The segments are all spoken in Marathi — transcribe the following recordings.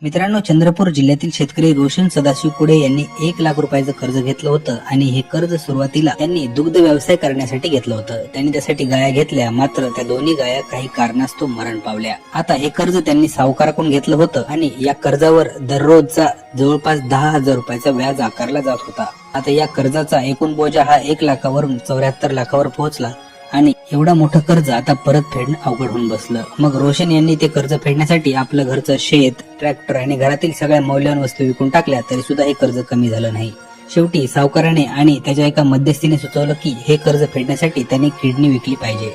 मित्रांनो, चंद्रपूर जिल्ह्यातील शेतकरी रोशन सदाशिव कुडे यांनी 1 लाख रुपयाचं कर्ज घेतलं होतं आणि हे कर्ज सुरुवातीला त्यांनी दुग्ध व्यवसाय करण्यासाठी घेतलं होतं. त्यांनी त्यासाठी गाया घेतल्या, मात्र त्या दोन्ही गाया काही कारणास्तव मरण पावल्या. आता हे कर्ज त्यांनी सावकाराकडून घेतलं होतं आणि या कर्जावर दररोजचा जवळपास 10,000 रुपयाचा व्याज आकारला जात होता. आता या कर्जाचा एकूण बोजा हा 1 लाखावरून 74 लाखावर पोहोचला आणि एवढा मोठं कर्ज आता परत फेडणं अवघड होऊन बसलं. मग रोशन यांनी ते कर्ज फेडण्यासाठी आपलं घरचं शेत, ट्रॅक्टर आणि घरातील सगळ्या मौल्यवान वस्तू विकून टाकल्या, तरी सुद्धा हे कर्ज कमी झालं नाही. शेवटी सावकाराने आणि त्याच्या एका मध्यस्थीने सुचवलं की हे कर्ज फेडण्यासाठी त्यांनी किडनी विकली पाहिजे.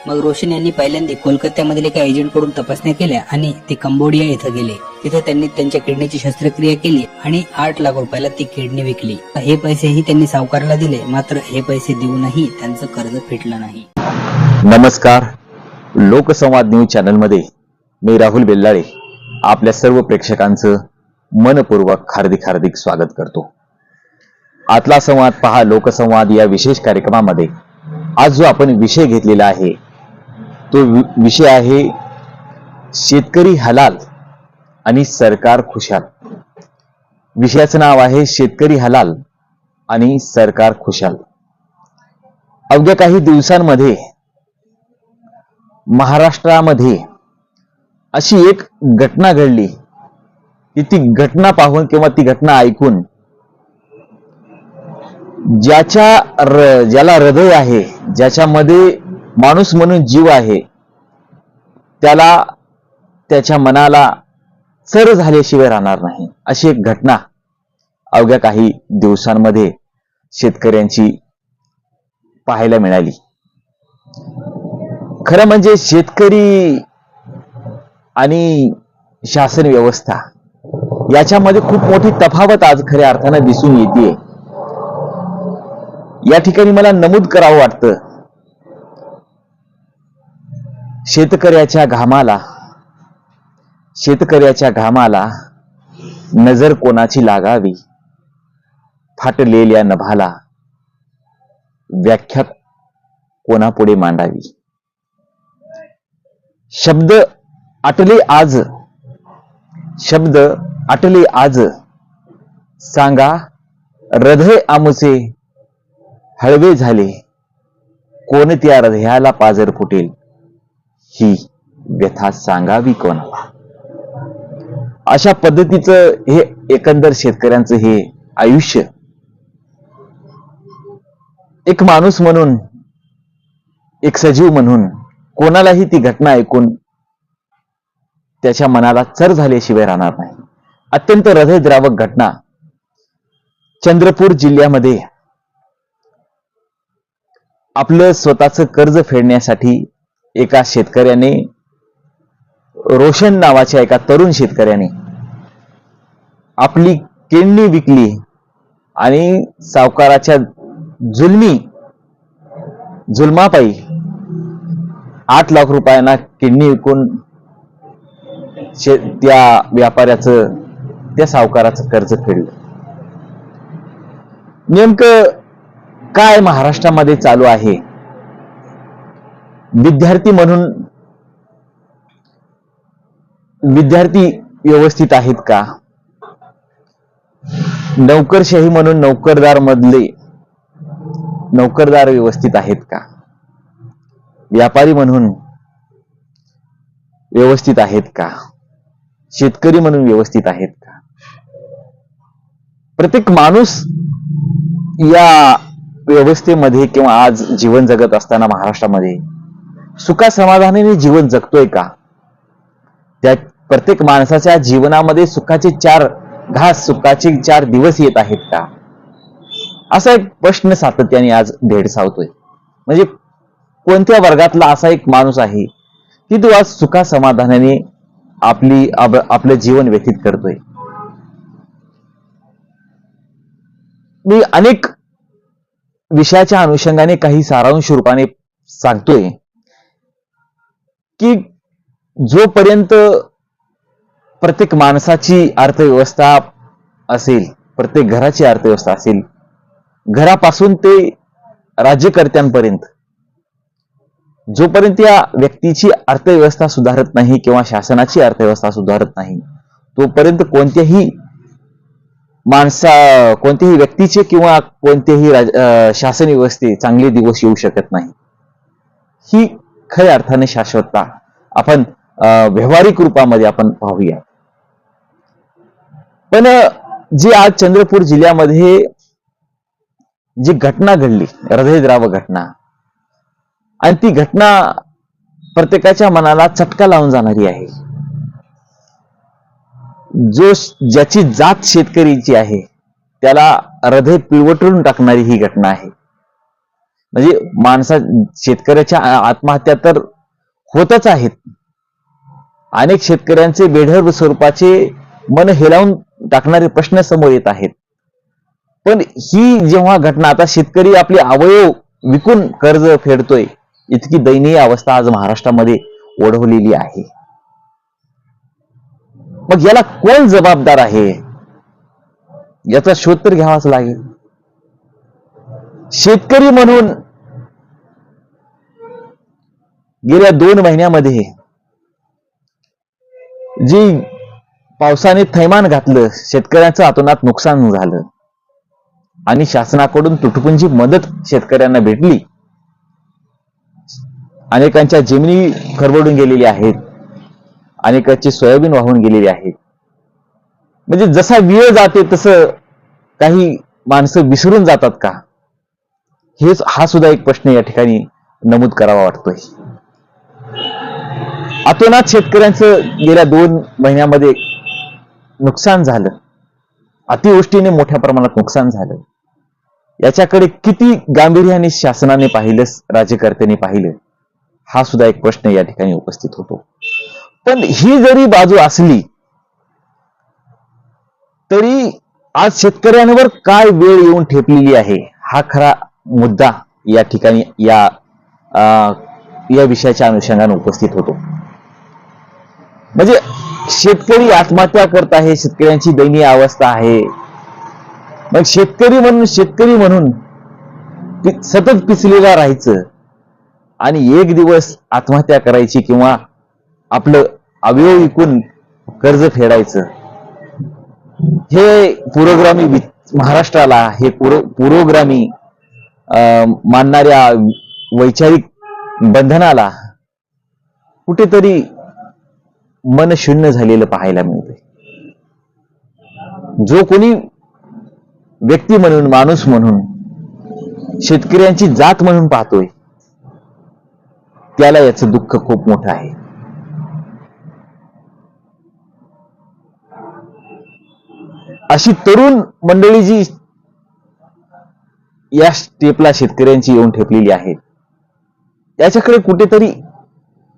मग रोशन यांनी पहिल्यांदा कोलकात्यामधील एका एजंटकडून तपासण्या केल्या आणि ते कंबोडिया इथं गेले. तिथे त्यांनी त्यांच्या किडनीची शस्त्रक्रिया केली आणि 8 लाख रुपयाला ती किडनी विकली. हे पैसेही त्यांनी सावकाराला दिले, मात्र हे पैसे देऊनही त्यांचं कर्ज फेडलं नाही. नमस्कार, लोकसंवाद न्यूज चॅनल मध्ये मी राहुल बेल्लाळे आपल्या सर्व प्रेक्षकांचं मनपूर्वक हार्दिक स्वागत करतो. आतला संवाद पहा लोकसंवाद या विशेष कार्यक्रमामध्ये आज जो आपण विषय घेतलेला आहे तो विषय आहे शेतकरी हलाल आणि सरकार खुशाल. विषयाचं नाव आहे शेतकरी हलाल आणि सरकार खुशाल. अवघ्या काही दिवसांमध्ये महाराष्ट्रामध्ये अशी एक घटना घडली की ती घटना पाहून किंवा ती घटना ऐकून ज्याला हृदय आहे, ज्याच्यामध्ये माणूस म्हणून जीव आहे, त्याला त्याच्या मनाला चर झाल्याशिवाय राहणार नाही. अशी एक घटना अवघ्या काही दिवसांमध्ये शेतकऱ्यांची पाहायला मिळाली. खरं म्हणजे शेतकरी आणि शासन व्यवस्था याच्यामध्ये खूप मोठी तफावत आज खऱ्या अर्थानं दिसून येते. या ठिकाणी मला नमूद करावं वाटतं, शेतकऱ्याच्या घामाला नजर कोणाची लागावी, फाटलेल्या नभाला व्याख्या कोणापुढे मांडावी. शब्द आटले आज सांगा हृदय आमचे हळवे झाले, कोणत्या हृदयाला पाजर फुटेल ही व्यथा सांगावी कोणाला. अशा पद्धतीचं हे एकंदर शेतकऱ्यांचं हे आयुष्य. एक माणूस म्हणून, एक सजीव म्हणून कोणालाही ती घटना ऐकून त्याच्या मनाला चर झाल्याशिवाय राहणार नाही. अत्यंत हृदयद्रावक घटना चंद्रपूर जिल्ह्यामध्ये आपलं स्वतःचं कर्ज फेडण्यासाठी एका शेतकऱ्याने, रोशन नावाच्या एका तरुण शेतकऱ्याने आपली किडनी विकली आणि सावकाराच्या जुलमापायी 8 लाख रुपयांना किडनी विकून त्या व्यापाऱ्याचं, त्या सावकाराचं कर्ज फेडलं. नेमकं काय महाराष्ट्रामध्ये चालू आहे? विद्यार्थी व्यवस्थित आहेत का? नोकरशाही म्हणून नोकरदार व्यवस्थित आहेत का? व्यापारी म्हणून व्यवस्थित आहेत का? शेतकरी म्हणून व्यवस्थित आहेत का? प्रत्येक माणूस या व्यवस्थेमध्ये किंवा आज जीवन जगत असताना महाराष्ट्रामध्ये सुखा समाधानाने जीवन जगतोय का? त्या प्रत्येक माणसाच्या जीवनामध्ये सुखाचे 4 दिवस येत आहेत का? असा एक प्रश्न सातत्याने आज भेडसावतोय. म्हणजे कोणत्या वर्गातला असा एक माणूस आहे की तो आज सुखा समाधानाने आपलं जीवन व्यतीत करतोय? मी अनेक विषयाच्या अनुषंगाने काही सारांश रूपाने सांगतोय की जोपर्यंत प्रत्येक माणसाची अर्थव्यवस्था असेल, प्रत्येक घराची अर्थव्यवस्था असेल, घरापासून ते राज्यकर्त्यांपर्यंत, जोपर्यंत या व्यक्तीची अर्थव्यवस्था सुधारत नाही किंवा शासनाची अर्थव्यवस्था सुधारत नाही, तोपर्यंत कोणत्याही कोणत्याही व्यक्तीचे किंवा कोणत्याही शासन व्यवस्थे चांगले दिवस येऊ शकत नाही. ही खऱ्या अर्थाने शाश्वतता आपण व्यावहारिक रूपामध्ये आपण पाहूया. पण जी आज चंद्रपूर जिल्ह्यामध्ये जी घटना घडली, हृदयद्रावक घटना, आणि ती घटना प्रत्येकाच्या मनाला चटका लावून जाणारी आहे. ज्याची जात शेतकरीची आहे त्याला हृदय पिळवटून टाकणारी ही घटना आहे. म्हणजे शेतकऱ्याच्या आत्महत्या तर होतच आहेत. अनेक शेतकऱ्यांचे बेढर स्वरूपाचे मन हेलावून टाकणारे प्रश्न समोर येत आहेत. पण ही जेव्हा घटना, आता शेतकरी आपले अवयव विकून कर्ज फेडतोय, इतकी दयनीय अवस्था आज महाराष्ट्रामध्ये ओढवलेली आहे. मग याला कोण जबाबदार आहे याचा शोध तर घ्यावाच लागेल. शेतकरी म्हणून गेल्या 2 महिन्यामध्ये जी पावसाने थैमान घातलं, शेतकऱ्यांचं अतोनात नुकसान झालं आणि शासनाकडून तुटपुंजी मदत शेतकऱ्यांना भेटली. अनेकांच्या जमिनी खरबडून गेलेल्या आहेत, अनेकांची सोयाबीन वाहून गेलेली आहेत. म्हणजे जसा वेळ जाते तसं काही माणसं विसरून जातात का, हा सुद्धा एक प्रश्न या ठिकाणी नमूद करावा वाटतोय. अतोनात शेतकऱ्यांचं गेल्या 2 महिन्यामध्ये नुकसान झालं, अतिवृष्टीने मोठ्या प्रमाणात नुकसान झालं. याच्याकडे किती गांभीर्याने शासनाने पाहिलं, राज्यकर्त्यांनी पाहिलं, हा सुद्धा एक प्रश्न या ठिकाणी उपस्थित होतो. पण ही जरी बाजू असली तरी आज शेतकऱ्यांवर काय वेळ येऊन ठेपलेली आहे, हा खरा मुद्दा या ठिकाणी या विषयाच्या अनुषंगाने उपस्थित होतो. म्हणजे शेतकरी आत्महत्या करत आहे, शेतकऱ्यांची दयनीय अवस्था आहे. मग शेतकरी म्हणून सतत पिचलेला राहायचं आणि एक दिवस आत्महत्या करायची किंवा आपलं अवयव विकून कर्ज फेडायचं, हे पुरोगामी महाराष्ट्राला, हे पुरोगामी मानणाऱ्या वैचारिक बंधनाला कुठेतरी मन शून्य झालेलं पाहायला मिळतंय. जो कोणी व्यक्ती म्हणून, माणूस म्हणून, शेतकऱ्यांची जात म्हणून पाहतोय त्याला याचं दुःख खूप मोठं आहे. अशी तरुण मंडळी जी या स्टेपला शेतकऱ्यांची येऊन ठेपलेली आहेत, याच्याकडे कुठेतरी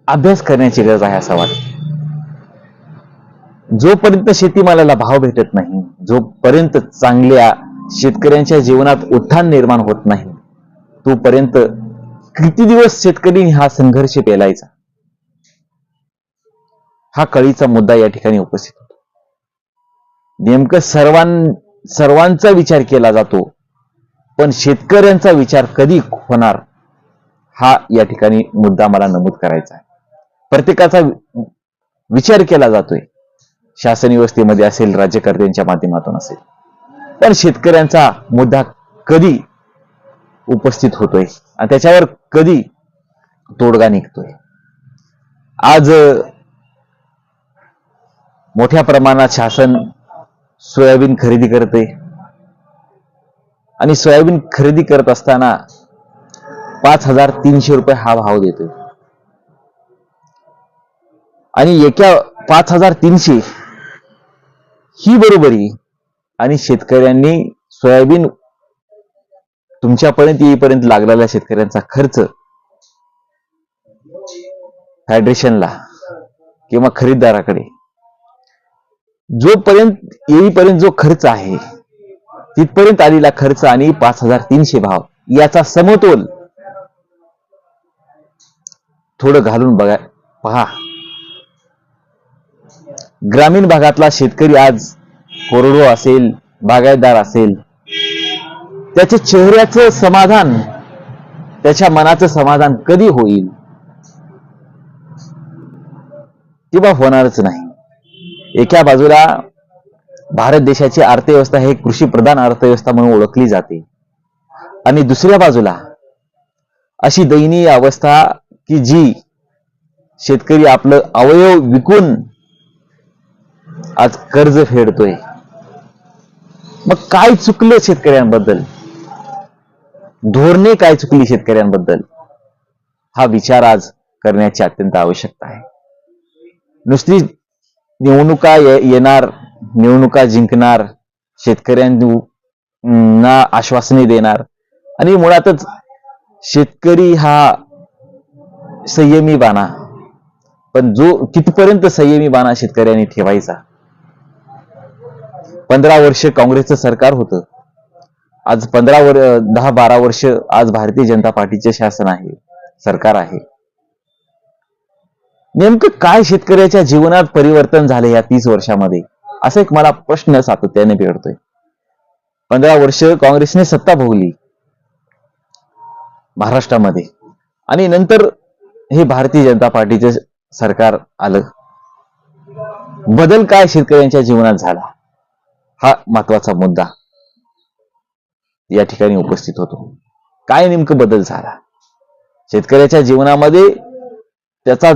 अभ्यास करण्याची गरज आहे असं वाटतं. जोपर्यंत शेतीमालाला भाव भेटत नाही, जोपर्यंत चांगल्या शेतकऱ्यांच्या जीवनात उत्थान निर्माण होत नाही, तोपर्यंत किती दिवस शेतकरी हा संघर्ष पेलायचा, हा कळीचा मुद्दा या ठिकाणी उपस्थित होतो. नेमकं सर्वांचा विचार केला जातो, पण शेतकऱ्यांचा विचार कधी होणार, हा या ठिकाणी मुद्दा मला नमूद करायचा आहे. प्रत्येकाचा विचार केला जातोय, शासन व्यवस्थेमध्ये असेल, राज्यकर्त्यांच्या माध्यमातून असेल, पण शेतकऱ्यांचा मुद्दा कधी उपस्थित होतोय आणि त्याच्यावर कधी तोडगा निघतोय. आज मोठ्या प्रमाणात शासन सोयाबीन खरेदी करते आणि सोयाबीन खरेदी करत असताना 5,300 रुपये हा भाव देतोय आणि एका 5,300 ही बरोबरी आणि शेतकऱ्यांनी सोयाबीन तुमच्यापर्यंत येईपर्यंत लागलेला शेतकऱ्यांचा खर्च हायड्रेशनला किंवा खरीददाराकडे जोपर्यंत येईपर्यंत जो खर्च आहे तिथपर्यंत आलेला खर्च आणि 5,300 भाव याचा समतोल थोडं घालून बघा, पहा. ग्रामीण भागातला शेतकरी आज कोरडो असेल, बागायतदार असेल, त्याच्या चेहऱ्याचं समाधान, त्याच्या मनाचं समाधान कधी होईल? किंवा होणारच नाही. एका बाजूला भारत देशाची अर्थव्यवस्था हे कृषी प्रधान अर्थव्यवस्था म्हणून ओळखली जाते आणि दुसऱ्या बाजूला अशी दयनीय अवस्था की जी शेतकरी आपलं अवयव विकून आज कर्ज फेडतोय. मग काय चुकलं शेतकऱ्यांबद्दल, धोरणे काय चुकली शेतकऱ्यांबद्दल, हा विचार आज करण्याची अत्यंत आवश्यकता आहे. नुसती निवडणुका येणार, निवडणुका जिंकणार, शेतकऱ्यांना आश्वासने देणार आणि मुळातच शेतकरी हा संयमी बाणा, पण जो कितपर्यंत संयमी बाणा शेतकऱ्यांनी ठेवायचा. 15 वर्ष काँग्रेसचं सरकार होतं, आज 10-12 वर्ष आज भारतीय जनता पार्टीचे शासन आहे, सरकार आहे. नेमकं काय शेतकऱ्याच्या जीवनात परिवर्तन झाले या 30 वर्षामध्ये, असा एक मला प्रश्न सातत्याने भेटतोय. 15 वर्ष काँग्रेसने सत्ता भोगली महाराष्ट्रामध्ये आणि नंतर हे भारतीय जनता पार्टीचे सरकार आलं. बदल काय शेतकऱ्यांच्या जीवनात झाला, हा महत्वाचा मुद्दा या ठिकाणी उपस्थित होतो. काय नेमकं बदल झाला शेतकऱ्याच्या जीवनामध्ये, त्याचा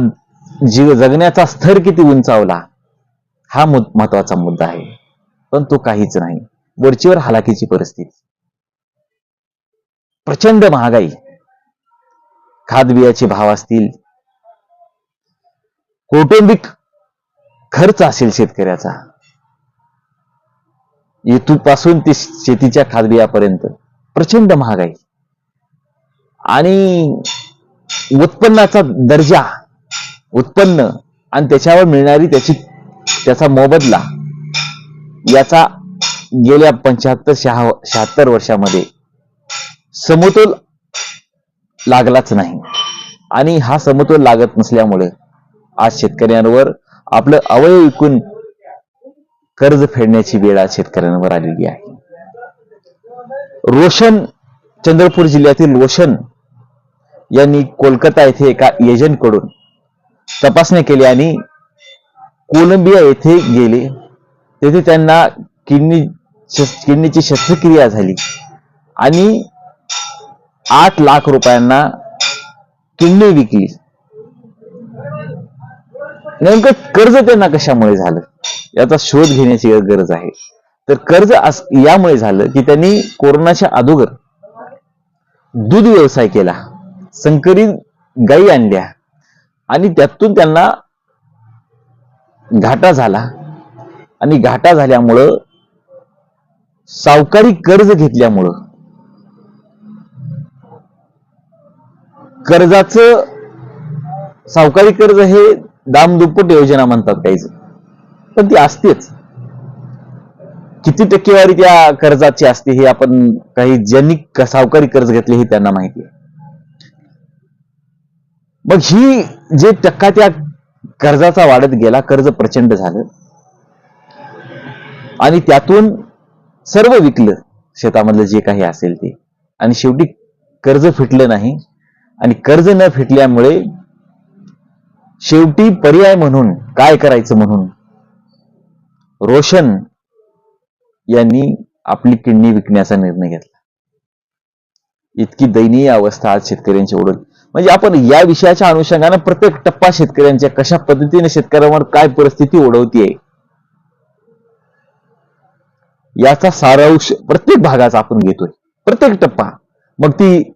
जगण्याचा स्तर किती उंचावला, हा महत्वाचा मुद्दा आहे. पण तो काहीच नाही. वरचीवर हालाकीची परिस्थिती, प्रचंड महागाई, खातबियाचे भाव असतील, कौटुंबिक खर्च असेल शेतकऱ्याचा, येथून ते शेतीच्या खातबियापर्यंत प्रचंड महागाई आणि उत्पन्नाचा दर्जा, उत्पन्न आणि त्याच्यावर मिळणारी त्याचा मोबदला, याचा गेल्या 75-76 वर्षामध्ये समतोल लागलाच नाही. आणि हा समतोल लागत नसल्यामुळे आज शेतकऱ्यांवर आपलं अवयव विकून कर्ज फेडण्याची वेळ आज शेतकऱ्यांवर आलेली आहे. रोशन, चंद्रपूर जिल्ह्यातील रोशन यांनी कोलकाता येथे एका एजंटकडून तपासणी केली आणि कोलंबिया येथे गेले. तेथे त्यांना किडनीची शस्त्रक्रिया झाली आणि 8 लाख रुपयांना किडनी विकली. नेमकं कर्ज त्यांना कशामुळे झालं याचा शोध घेण्याची गरज आहे. तर कर्ज यामुळे झालं की त्यांनी कोरोनाच्या अगोदर दूध व्यवसाय केला, संकरित गायी आणल्या आणि त्यातून त्यांना घाटा झाला आणि घाटा झाल्यामुळं सावकारी कर्ज घेतल्यामुळं कर्जाचं, सावकारी कर्ज हे दामदुप्पट योजना म्हणतात काहीच, पण ती असतेच. किती टक्केवारी त्या कर्जाची असते हे आपण, काही ज्यांनी सावकारी कर्ज घेतले हे त्यांना माहिती आहे. मग ही जे टक्का त्या कर्जाचा वाढत गेला, कर्ज प्रचंड झालं आणि त्यातून सर्व विकलं, शेतामधलं जे काही असेल ते, आणि शेवटी कर्ज फिटलं नाही. आणि कर्ज न फिटल्यामुळे शेवटी पर्याय म्हणून काय करायचं म्हणून रोशन यांनी आपली किडनी विकण्याचा निर्णय घेतला. इतकी दयनीय अवस्था आज शेतकऱ्यांची ओढ. म्हणजे आपण या विषयाच्या अनुषंगाने प्रत्येक टप्पा शेतकऱ्यांच्या कशा पद्धतीने शेतकऱ्यांवर काय परिस्थिती ओढवतीये याचा सारांश प्रत्येक भागाचा आपण घेतोय, प्रत्येक टप्पा. मग ती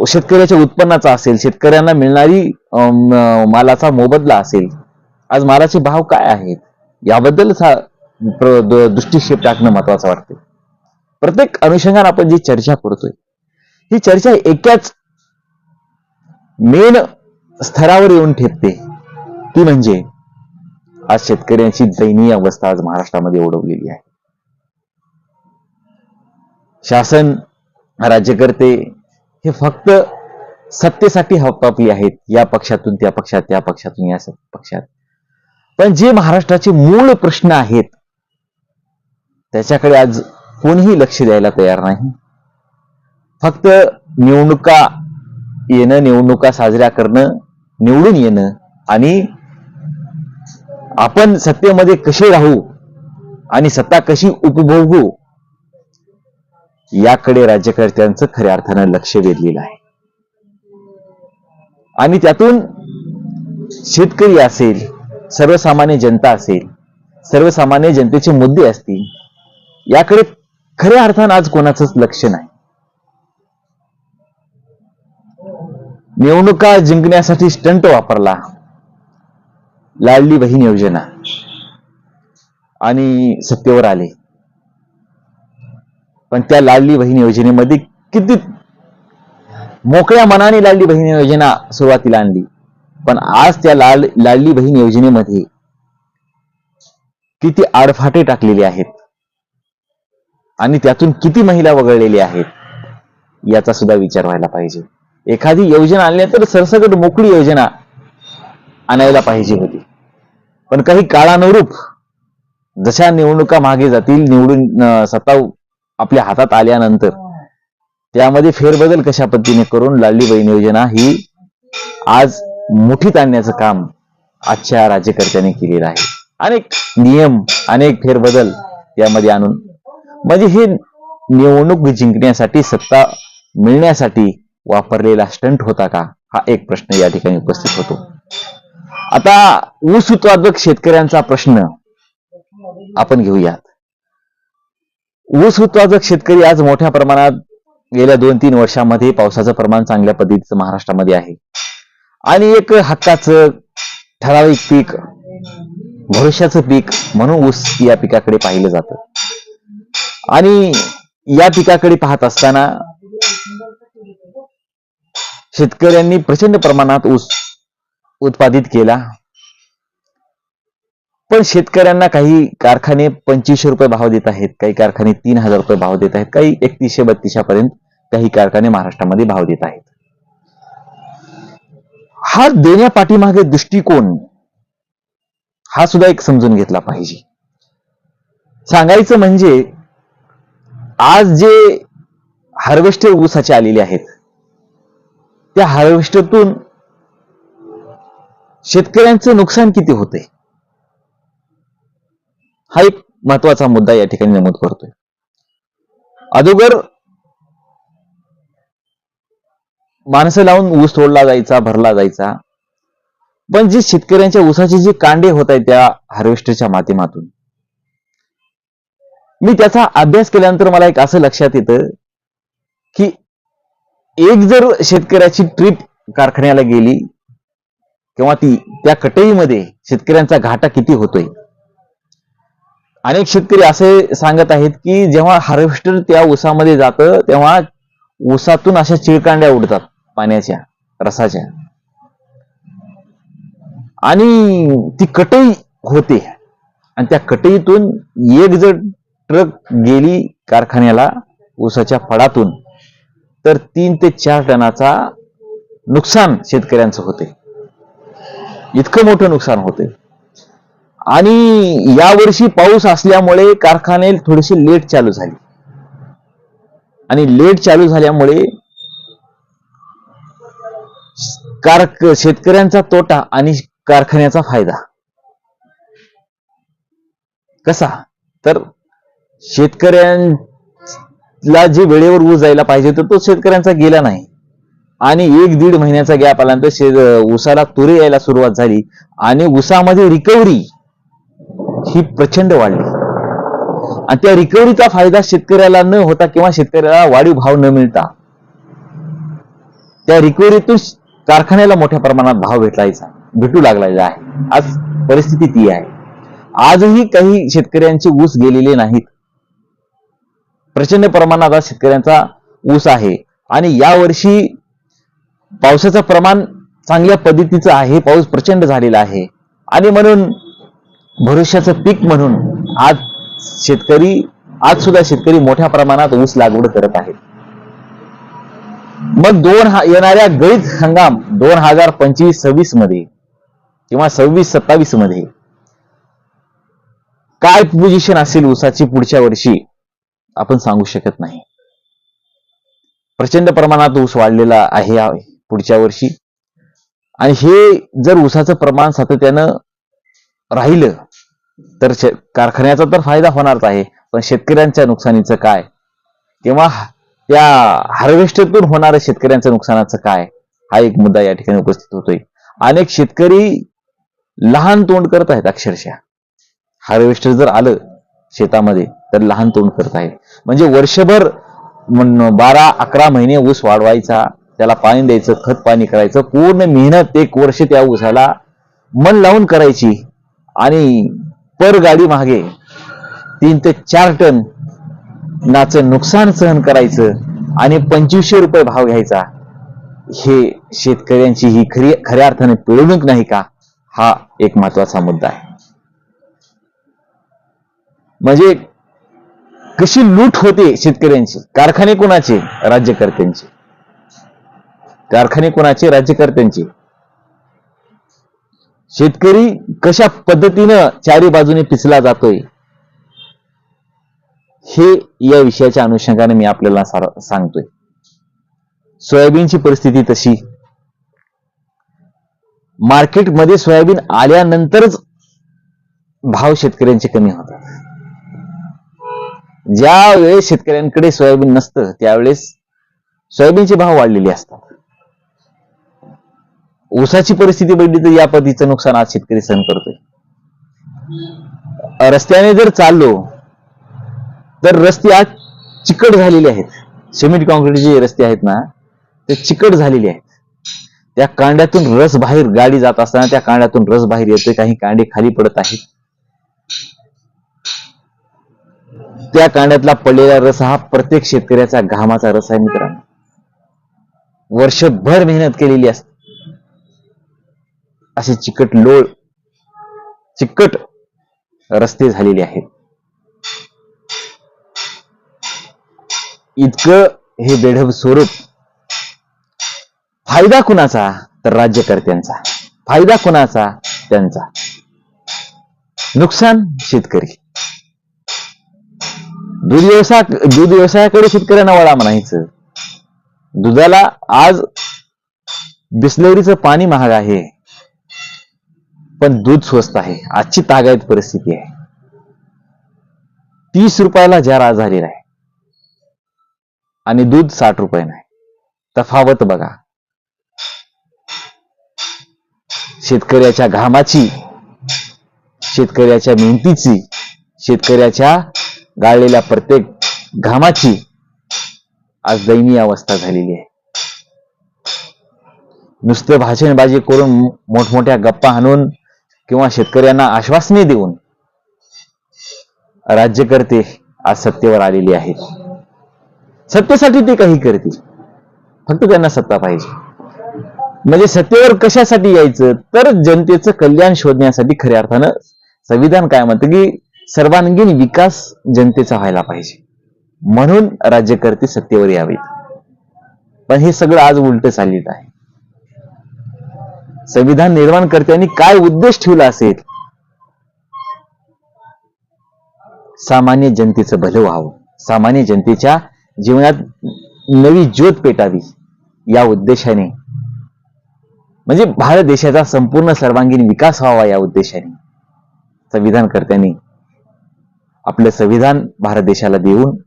शेतकऱ्याच्या उत्पन्नाचा असेल, शेतकऱ्यांना मिळणारी मालाचा मोबदला असेल, आज मालाचे भाव काय आहेत याबद्दल दृष्टिक्षेप टाकणं महत्वाचं वाटतं. प्रत्येक अनुषंगाने आपण जी चर्चा करतोय ही चर्चा एकाच मेन स्तरावर येऊन ठेपते, ती म्हणजे आज शेतकऱ्यांची दयनीय अवस्था आज महाराष्ट्रामध्ये ओढवलेली आहे. शासन, राज्यकर्ते हे फक्त सत्तेसाठी हपपापली आहेत, या पक्षातून त्या पक्षात, त्या पक्षातून या पक्षात. पण जे महाराष्ट्राचे मूळ प्रश्न आहेत त्याच्याकडे आज कोणीही लक्ष द्यायला तयार नाही. फक्त निवडणुका येणं, निवडणुका साजऱ्या करणं, निवडून येणं आणि आपण सत्तेमध्ये कसे राहू आणि सत्ता कशी उपभोगू याकडे राज्यकर्त्यांचं खऱ्या अर्थानं लक्ष वेधलेलं आहे. आणि त्यातून शेतकरी असेल, सर्वसामान्य जनता असेल, सर्वसामान्य जनतेचे मुद्दे असतील, याकडे खऱ्या अर्थानं आज कोणाचंच लक्ष नाही. निवडणुका जिंकण्यासाठी स्टंट वापरला, लाडली बहीण योजना, आणि सत्तेवर आले. पण त्या लाडली बहीण योजनेमध्ये किती मोकळ्या मनाने लाडली बहीण योजना सुरुवातीला आणली, पण आज त्या लाडली बहीण योजनेमध्ये किती आडफाटे टाकलेले आहेत आणि त्यातून किती महिला वगळलेल्या आहेत याचा सुद्धा विचार व्हायला पाहिजे. एखादी योजना आणली तर सरसकट मोकळी योजना आणायला पाहिजे होती. पण काही काळानुरूप जशा निवडणुका मागे जातील, निवडून सत्ता आपल्या हातात आल्यानंतर त्यामध्ये फेरबदल कशा पद्धतीने करून लाडली बहीण योजना ही आज मुठीत आणण्याचं काम आजच्या राज्यकर्त्यांनी केलेलं आहे. अनेक नियम, अनेक फेरबदल त्यामध्ये आणून, म्हणजे हे निवडणूक जिंकण्यासाठी, सत्ता मिळण्यासाठी वापरलेला स्टंट होता का, हा एक प्रश्न या ठिकाणी उपस्थित होतो. आता ऊस उत्पादक शेतकऱ्यांचा प्रश्न आपण घेऊयात. ऊस उत्पादक शेतकरी आज मोठ्या प्रमाणात गेल्या 2-3 वर्षांमध्ये पावसाचं प्रमाण चांगल्या पद्धतीचं महाराष्ट्रामध्ये आहे आणि एक हक्काचं ठराविक पीक, भविष्याचं पीक म्हणून ऊस या पिकाकडे पाहिलं जातं. आणि या पिकाकडे पाहत असताना शेतकऱ्यांनी प्रचंड प्रमाणात ऊस उत्पादित केला. पण शेतकऱ्यांना काही कारखाने 2500 रुपये भाव देत आहेत, काही कारखाने 3000 रुपये भाव देत आहेत, काही 3100-3200 पर्यंत काही कारखाने महाराष्ट्रामध्ये भाव देत आहेत. हा देण्यापाठीमागे दृष्टिकोन हा सुद्धा एक समजून घेतला पाहिजे. सांगायचं म्हणजे आज जे हार्वेस्टर ऊसाचे आलेले आहेत, त्या हार्वेस्टरतून शेतकऱ्यांचं नुकसान किती होते, हा एक महत्वाचा मुद्दा या ठिकाणी नमूद करतोय. अगोदर माणसं लावून ऊस तोडला जायचा, भरला जायचा, पण जे शेतकऱ्यांच्या ऊसाचे जे कांडे होत आहेत त्या हार्वेस्टरच्या माध्यमातून, मी त्याचा अभ्यास केल्यानंतर मला एक असं लक्षात येतं की एक जर शेतकऱ्याची ट्रिप कारखान्याला गेली किंवा त्या कटईमध्ये शेतकऱ्यांचा घाटा किती होतोय. अनेक शेतकरी असे सांगत आहेत की जेव्हा हार्वेस्टर त्या ऊसामध्ये जातं तेव्हा ऊसातून अशा चिळकांड्या उडतात पाण्याच्या, रसाच्या, आणि ती कटई होते. आणि त्या कटईतून एक जर ट्रक गेली कारखान्याला ऊसाच्या फळातून तर 3 ते 4 टनाचा नुकसान शेतकऱ्यांचं होते. इतकं मोठं नुकसान होते. आणि यावर्षी पाऊस असल्यामुळे कारखाने थोडेसे लेट चालू झाले आणि लेट चालू झाल्यामुळे शेतकऱ्यांचा तोटा आणि कारखान्याचा फायदा कसा, तर शेतकऱ्यांना जे वेळेवर ऊस जायला पाहिजे तर तो शेतकऱ्यांचा गेला नाही आणि 1-1.5 महिन्याचा गॅप आल्यानंतर ऊसाला तुरे यायला सुरुवात झाली आणि ऊसामध्ये रिकव्हरी ही प्रचंड वाढली. आणि त्या रिकव्हरीचा फायदा शेतकऱ्याला न होता किंवा शेतकऱ्याला वाढीव भाव न मिळता त्या रिकव्हरीतून कारखान्याला मोठ्या प्रमाणात भाव भेटू लागलेला आहे. आज परिस्थिती ती आहे. आजही काही शेतकऱ्यांचे ऊस गेलेले नाहीत. प्रचंड प्रमाणात आज शेतकऱ्यांचा ऊस आहे आणि यावर्षी पावसाचं प्रमाण चांगल्या पद्धतीचं आहे. पाऊस प्रचंड झालेला आहे आणि म्हणून भविष्याचं पीक म्हणून आज सुद्धा शेतकरी मोठ्या प्रमाणात ऊस लागवड करत आहेत. मग येणाऱ्या गळीत हंगाम 2025-26 मध्ये किंवा 26-27 मध्ये काय पोझिशन असेल ऊसाची पुढच्या वर्षी आपण सांगू शकत नाही. प्रचंड प्रमाणात ऊस वाढलेला आहे पुढच्या वर्षी आणि हे जर ऊसाचं प्रमाण सातत्यानं राहिलं तर कारखान्याचा तर फायदा होणारच आहे, पण शेतकऱ्यांच्या नुकसानीचं काय, किंवा त्या हार्वेस्टरतून होणाऱ्या शेतकऱ्यांच्या नुकसानाचं काय, हा एक मुद्दा या ठिकाणी उपस्थित होतोय. अनेक शेतकरी लहान तोंड करत आहेत. अक्षरशः हार्वेस्टर जर आलं शेतामध्ये तर लहान तोंड करत आहेत. म्हणजे वर्षभर 12-11 महिने ऊस वाढवायचा, त्याला पाणी द्यायचं, खत पाणी करायचं, पूर्ण मेहनत एक वर्ष त्या ऊसाला मन लावून करायची, आणि पर गाडी मागे 3 ते 4 टन नाचं नुकसान सहन करायचं आणि 2500 रुपये भाव घ्यायचा. हे शेतकऱ्यांची ही खऱ्या अर्थाने पिळवणूक नाही का? हा एक महत्वाचा मुद्दा आहे. म्हणजे कशी लूट होते शेतकऱ्यांची. कारखाने कोणाचे? राज्यकर्त्यांचे. कारखाने कोणाचे? राज्यकर्त्यांचे. शेतकरी कशा पद्धतीनं चारी बाजूने पिचला जातोय, हे या विषयाच्या अनुषंगाने मी आपल्याला सांगतोय. सोयाबीनची परिस्थिती तशी. मार्केटमध्ये सोयाबीन आल्यानंतरच भाव शेतकऱ्यांचे कमी होतात. ज्या वेळेस शेतकऱ्यांकडे सोयाबीन नसतं त्यावेळेस सोयाबीनचे भाव वाढलेले असतात. ऊसाची परिस्थिती बघितली तर या पद्धतीचं नुकसान आज शेतकरी सहन करतोय. रस्त्याने जर चाललो तर रस्ते आज चिकट झालेले आहेत. सिमेंट कॉन्क्रीटचे रस्ते आहेत ना, ते चिकट झालेले आहेत. त्या कांड्यातून रस बाहेर, गाडी जात असताना त्या कांड्यातून रस बाहेर येतोय, काही कांडे खाली पडत आहेत. त्या कांड्यातला पडलेला रस हा प्रत्येक शेतकऱ्याचा घामाचा रस आहे मित्रांनो. वर्षभर मेहनत केलेली असते. असे चिकट रस्ते झालेले आहेत. इतकं हे बेढब स्वरूप. फायदा कुणाचा? तर राज्यकर्त्यांचा. फायदा कुणाचा? त्यांचा. नुकसान शेतकरी. दूध व्यवसायाकडे शेतकऱ्यांना वळा म्हणायचं. दुधाला आज बिस्लरीचं पाणी महाग आहे, पण दूध स्वस्त आहे. आजची तागायत परिस्थिती आहे. 30 रुपयाला जार आज झालेला आहे आणि दूध 60 रुपये नाही. तफावत बघा. शेतकऱ्याच्या घामाची, शेतकऱ्याच्या मेहनतीची, शेतकऱ्याच्या गाळलेल्या प्रत्येक घामाची आज दयनीय अवस्था झालेली आहे. नुसतं भाषणबाजी करून, मोठमोठ्या गप्पा हाणून किंवा शेतकऱ्यांना आश्वासने देऊन राज्यकर्ते आज सत्तेवर आलेले आहेत. सत्तेसाठी ते काही करतील, फक्त त्यांना सत्ता पाहिजे. म्हणजे सत्तेवर कशासाठी यायचं? तर जनतेचं कल्याण शोधण्यासाठी. खऱ्या अर्थानं संविधान काय म्हणतं की सर्वांगीण विकास जनतेचा व्हायला पाहिजे, म्हणून राज्यकर्ते सत्तेवर यावेत. पण हे सगळं आज उलट चाललेलं आहे. संविधान निर्माणकर्त्यांनी काय उद्देश ठेवला असेल? सामान्य जनतेचं भलं व्हावं, सामान्य जनतेच्या जीवनात नवी ज्योत पेटावी, या उद्देशाने, म्हणजे भारत देशाचा संपूर्ण सर्वांगीण विकास व्हावा या उद्देशाने संविधानकर्त्यांनी आपलं संविधान भारत देशाला देऊन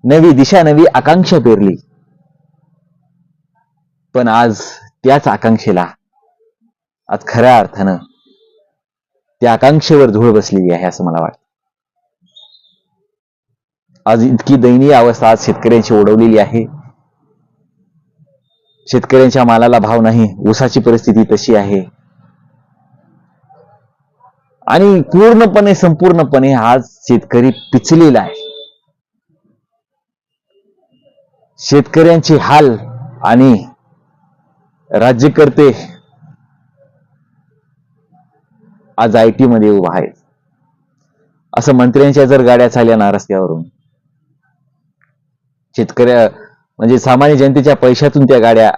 नवी दिशा, नवी आकांक्षा पेरली. पण आज त्याच आकांक्षेला, आज खऱ्या अर्थानं त्या आकांक्षेवर धूळ बसलेली आहे असं मला वाटतं. आज इतकी दयनीय अवस्था आज शेतकऱ्यांची ओढवलेली आहे. शेतकऱ्यांच्या मालाला भाव नाही. ऊसाची परिस्थिती तशी आहे. आणि पूर्णपणे, संपूर्णपणे आज शेतकरी पिचलेला आहे. शेतकऱ्यांचे हाल आणि राज्यकर्ते आज आयटी मध्ये उभा आहेत. असं मंत्र्यांच्या जर गाड्या चालल्या ना रस्त्यावरून, शेतकऱ्या म्हणजे सामान्य जनतेच्या पैशातून त्या गाड्या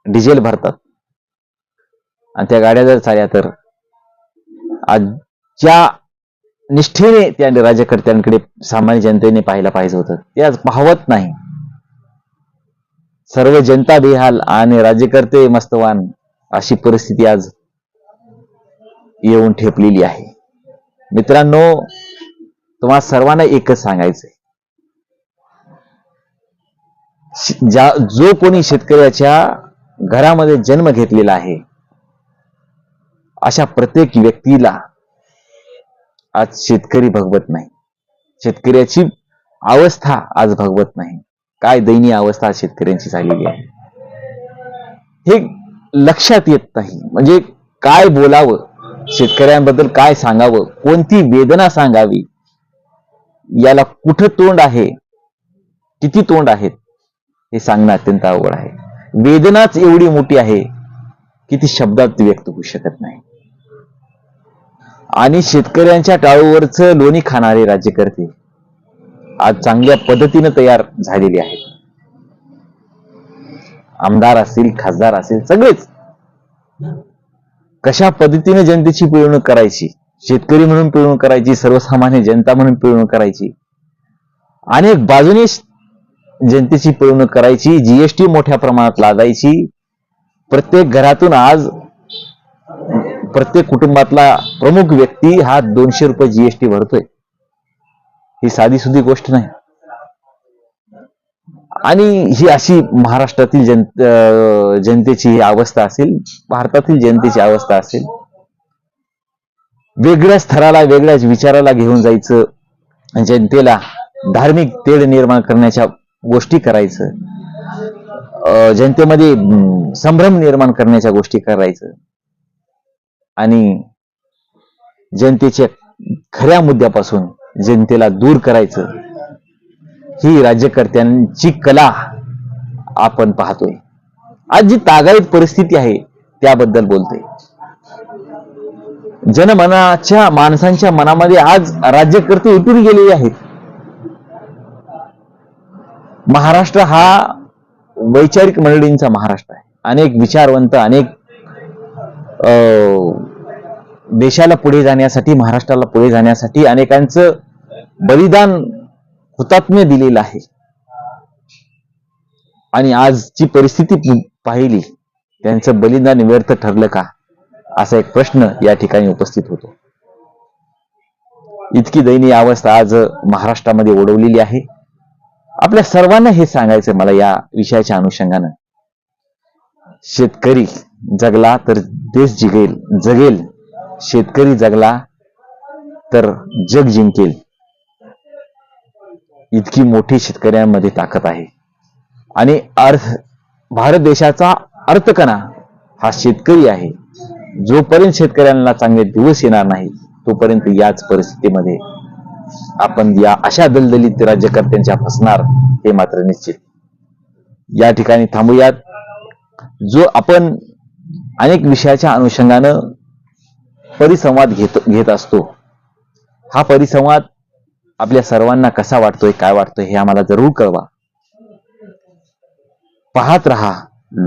डिझेल भरतात, आणि त्या गाड्या जर चालल्या तर आज ज्या निष्ठेने त्या राज्यकर्त्यांकडे सामान्य जनतेने पाहायला पाहिजे होतं ते आज पाहवत नाही. सर्व जनता बेहाल आणि राज्यकर्ते मस्तवान, अशी परिस्थिती आज येऊन ठेपलेली आहे. मित्रांनो, तुम्हा सर्वांना एकच सांगायचंय, जो कोणी शेतकऱ्याच्या घरामध्ये जन्म घेतलेला आहे अशा प्रत्येक व्यक्तीला आज शेतकरी भगवत नाही. शेतकऱ्याची अवस्था आज भगवत नाही. काय दयनीय अवस्था शेतकऱ्यांची झालेली आहे हे लक्षात येत नाही. म्हणजे काय बोलावं, शेतकऱ्यांबद्दल काय सांगावं, कोणती वेदना सांगावी, याला कुठं तोंड आहे, किती तोंड आहेत हे सांगणं अत्यंत अवघड आहे. वेदनाच एवढी मोठी आहे की ती शब्दात व्यक्त होऊ शकत नाही. आणि शेतकऱ्यांच्या टाळूवरचं लोणी खाणारे राज्यकर्ते आज चांगल्या पद्धतीने तयार झालेले आहेत. आमदार असतील, खासदार असतील, सगळेच कशा पद्धतीने जनतेची पिळवणूक करायची, शेतकरी म्हणून पिळवणूक करायची, सर्वसामान्य जनता म्हणून पिळवणूक करायची, अनेक बाजूने जनतेची पिळवणूक करायची, जीएसटी मोठ्या प्रमाणात लादायची. प्रत्येक घरातून आज प्रत्येक कुटुंबातला प्रमुख व्यक्ती हा 200 रुपये जीएसटी भरतोय. ही साधी सुधी गोष्ट नाही. आणि ही अशी महाराष्ट्रातील जनतेची ही अवस्था असेल, भारतातील जनतेची अवस्था असेल. वेगळ्या स्तराला, वेगळ्याच विचाराला घेऊन जायचं, जनतेला धार्मिक तेढ निर्माण करण्याच्या गोष्टी करायचं, जनतेमध्ये संभ्रम निर्माण करण्याच्या गोष्टी करायचं आणि जनतेच्या खऱ्या मुद्द्यापासून जनतेला दूर करायचं, ही राज्यकर्त्यांची कला आपण पाहतोय. आज जी तागायत परिस्थिती आहे त्याबद्दल बोलतोय. जनमनाच्या, माणसांच्या मनामध्ये आज राज्यकर्ते उतरून गेलेले आहेत. महाराष्ट्र हा वैचारिक मंडळींचा महाराष्ट्र आहे. अनेक विचारवंत, अनेक देशाला पुढे जाण्यासाठी, महाराष्ट्राला पुढे जाण्यासाठी अनेकांचं बलिदान, हुतात्म्य दिलेलं आहे. आणि आजची परिस्थिती पाहिली, त्यांचं बलिदान व्यर्थ ठरलं का, असा एक प्रश्न या ठिकाणी उपस्थित होतो. इतकी दयनीय अवस्था आज महाराष्ट्रामध्ये ओढवलेली आहे. आपल्या सर्वांना हे सांगायचं मला या विषयाच्या अनुषंगानं, शेतकरी जगला तर देश जगेल, शेतकरी जगला तर जग जिंकेल. इतकी मोठी शेतकऱ्यांमध्ये ताकद आहे. आणि भारत देशाचा अर्थकणा हा शेतकरी आहे. जोपर्यंत शेतकऱ्यांना चांगले दिवस येणार नाही तोपर्यंत याच परिस्थितीमध्ये आपण या अशा दलदलीत राज्यकर्त्यांच्या फसणार, हे मात्र निश्चित. या ठिकाणी थांबूयात. जो आपण अनेक विषयाच्या अनुषंगानं परिसंवाद घेत असतो, हा परिसंवाद आपल्या सर्वांना कसा वाटतोय, काय वाटतोय हे आम्हाला जरूर कळवा. पाहत रहा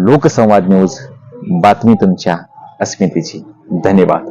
लोकसंवाद न्यूज, बातमी तुमच्या अस्मितेची. धन्यवाद.